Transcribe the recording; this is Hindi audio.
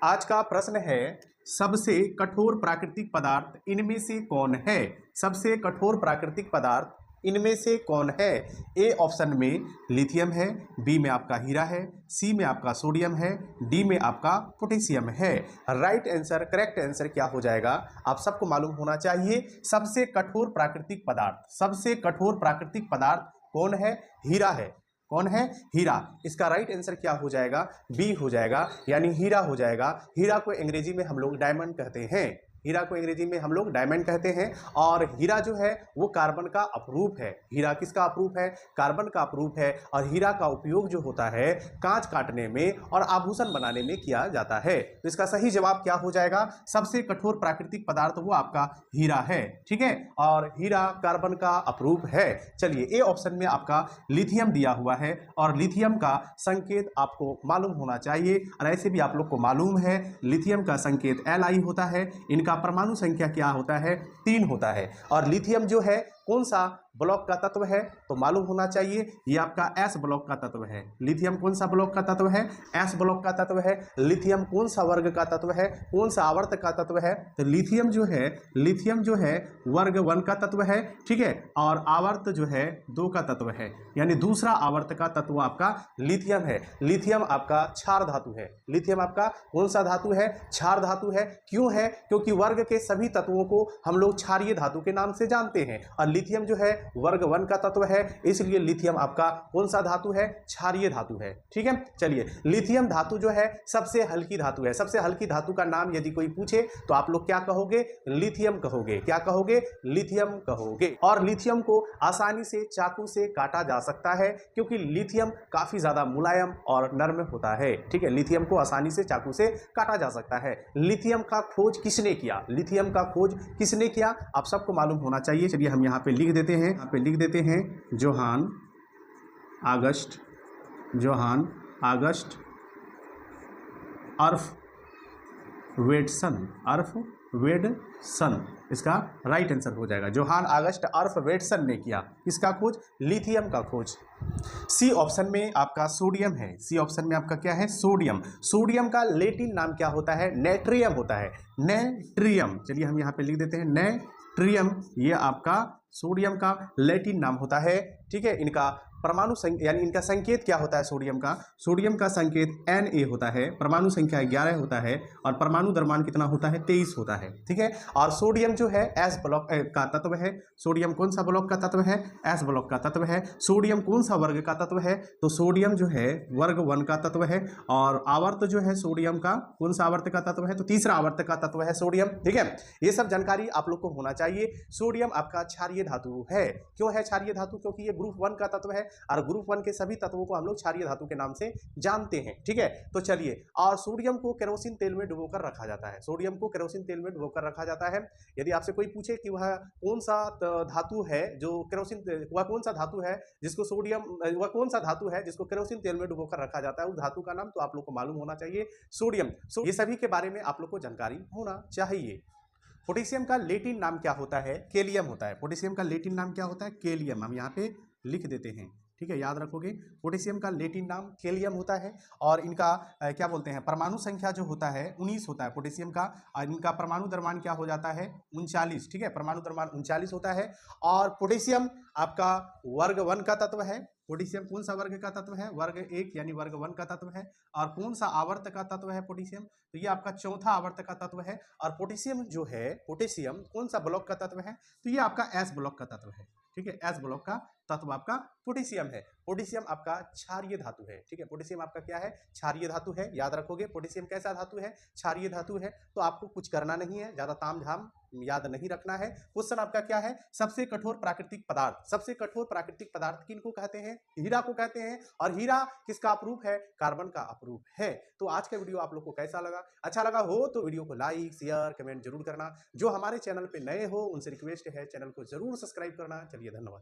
आज का प्रश्न है, सबसे कठोर प्राकृतिक पदार्थ इनमें से कौन है? सबसे कठोर प्राकृतिक पदार्थ इनमें से कौन है? ए ऑप्शन में लिथियम है, बी में आपका हीरा है, सी में आपका सोडियम है, डी में आपका पोटेशियम है। राइट आंसर, करेक्ट आंसर क्या हो जाएगा? आप सबको मालूम होना चाहिए। सबसे कठोर प्राकृतिक पदार्थ, सबसे कठोर प्राकृतिक पदार्थ कौन है? हीरा है। कौन है? हीरा। इसका राइट आंसर क्या हो जाएगा? बी हो जाएगा, यानी हीरा हो जाएगा। हीरा को अंग्रेजी में हम लोग डायमंड कहते हैं। हीरा को अंग्रेजी में हम लोग डायमंड कहते हैं। और हीरा जो है वो कार्बन का अपरूप है। हीरा किसका अपरूप है? कार्बन का अपरूप है। और हीरा का उपयोग जो होता है कांच काटने में और आभूषण बनाने में किया जाता है। तो इसका सही जवाब क्या हो जाएगा? सबसे कठोर प्राकृतिक पदार्थ वो आपका हीरा है। ठीक है, और हीरा कार्बन का अपरूप है। चलिए, ए ऑप्शन में आपका लिथियम दिया हुआ है और लिथियम का संकेत आपको मालूम होना चाहिए। और ऐसे भी आप लोग को मालूम है लिथियम का संकेत Li होता है। इनका परमाणु संख्या क्या होता है? 3 होता है। और लिथियम जो है कौन सा ब्लॉक का तत्व है? तो मालूम होना चाहिए, ये आपका एस ब्लॉक का तत्व है। लिथियम कौन सा ब्लॉक का तत्व है? एस ब्लॉक का तत्व है। लिथियम कौन सा वर्ग का तत्व है? कौन सा आवर्त का तत्व है? तो लिथियम जो है वर्ग 1 का तत्व है। ठीक है, और आवर्त जो है 2 का तत्व है, यानी दूसरा आवर्त का तत्व आपका लिथियम है। लिथियम आपका क्षार धातु है। लिथियम आपका कौन सा धातु है? क्षार धातु है। क्यों है? क्योंकि वर्ग के सभी तत्वों को हम लोग क्षारीय धातु के नाम से जानते हैं। और लिथियम जो है वर्ग 1 का तत्व है, इसलिए लिथियम आपका कौन सा धातु है? क्षारीय धातु है। ठीक है, चलिए, लिथियम धातु जो है सबसे हल्की धातु है। सबसे हल्की धातु का नाम यदि कोई पूछे तो आप लोग क्या कहोगे? लिथियम कहोगे। क्या कहोगे? लिथियम कहोगे। और लिथियम को आसानी से चाकू से काटा जा सकता है, क्योंकि लिथियम काफी ज्यादा मुलायम और नर्म होता है। ठीक है, लिथियम को आसानी से चाकू से काटा जा सकता है। लिथियम का खोज किसने किया? लिथियम का खोज किसने किया? आप सबको मालूम होना चाहिए। चलिए, हम यहाँ पे लिख देते हैं, जोहान आगस्ट अर्फवेटसन इसका राइट आंसर हो जाएगा। जोहान आगस्ट अर्फवेटसन ने किया इसका खोज, लिथियम का खोज। सी ऑप्शन में आपका सोडियम है। सी ऑप्शन में आपका क्या है? सोडियम। सोडियम का लैटिन नाम क्या होता है? नेट्रियम होता है। नेट्रियम। चलिए, हम यहाँ पे लिख देते हैं नेट्रियम। ये आपका सोडियम का लैटिन नाम होता है। ठीक है, इनका परमाणु यानी इनका संकेत क्या होता है? सोडियम का संकेत Na होता है। परमाणु संख्या 11 होता है और परमाणु द्रव्यमान कितना होता है? 23 होता है। ठीक है, और सोडियम जो है एस ब्लॉक का तत्व है। सोडियम कौन सा ब्लॉक का तत्व है? एस ब्लॉक का तत्व है। सोडियम कौन सा वर्ग का तत्व है? तो सोडियम जो है वर्ग 1 का तत्व है। और आवर्त जो है सोडियम का कौन सा आवर्त का तत्व है? तो तीसरा आवर्त का तत्व है सोडियम। ठीक है, ये सब जानकारी आप लोग को होना चाहिए। सोडियम आपका क्षारीय धातु है। क्यों है क्षारीय धातु? क्योंकि ये ग्रुप 1 का तत्व है और ग्रुप 1 के सभी तत्वों को हम लोग क्षारीय धातु के नाम से जानते हैं। ठीक है, तो चलिए, और सोडियम को केरोसिन तेल में डुबोकर रखा जाता है। सोडियम को केरोसिन तेल में डुबोकर रखा जाता है। यदि आपसे कोई पूछे कि वह कौन सा धातु है जो केरोसिन, वह कौन सा धातु है जिसको सोडियम, वह कौन सा धातु है जिसको केरोसिन तेल में डुबोकर रखा जाता है, उस धातु का नाम तो आप लोग को मालूम होना चाहिए, सोडियम। ये सभी के बारे में आप लोग को जानकारी होना चाहिए। पोटेशियम का लैटिन नाम क्या होता है? केलियम होता है। पोटेशियम का लैटिन नाम क्या होता है? केलियम। हम यहाँ पे लिख देते हैं। ठीक है, याद रखोगे, पोटेशियम का लैटिन नाम केलियम होता है। और इनका क्या बोलते हैं, परमाणु संख्या जो होता है 19 होता है पोटेशियम का। और इनका परमाणु द्रव्यमान क्या हो जाता है? 39। ठीक है, परमाणु द्रव्यमान 39 होता है। और पोटेशियम आपका वर्ग 1 का तत्व है। पोटेशियम कौन सा वर्ग का तत्व है? वर्ग 1 यानी वर्ग 1 का तत्व है। और कौन सा आवर्त का तत्व है पोटेशियम? तो ये आपका चौथा आवर्त का तत्व है। और पोटेशियम जो है, पोटेशियम कौन सा ब्लॉक का तत्व है? तो ये आपका एस ब्लॉक का तत्व है। ठीक है, एस ब्लॉक का तत्व आपका पोटेशियम है। पोटेशियम आपका क्षारीय धातु है। ठीक है, पोटेशियम आपका क्या है? क्षारीय धातु है। याद रखोगे, पोटेशियम कैसा धातु है? क्षारीय धातु है। तो आपको कुछ करना नहीं है, ज्यादा तामझाम याद नहीं रखना है। क्वेश्चन आपका क्या है? सबसे कठोर प्राकृतिक पदार्थ। सबसे कठोर प्राकृतिक पदार्थ किनको कहते हैं? हीरा को कहते हैं। और हीरा किसका अपरूप है? कार्बन का अपरूप है। तो आज का वीडियो आप लोग को कैसा लगा? अच्छा लगा हो तो वीडियो को लाइक, शेयर, कमेंट जरूर करना। जो हमारे चैनल पे नए हो उनसे रिक्वेस्ट है, चैनल को जरूर सब्सक्राइब करना। चलिए, धन्यवाद।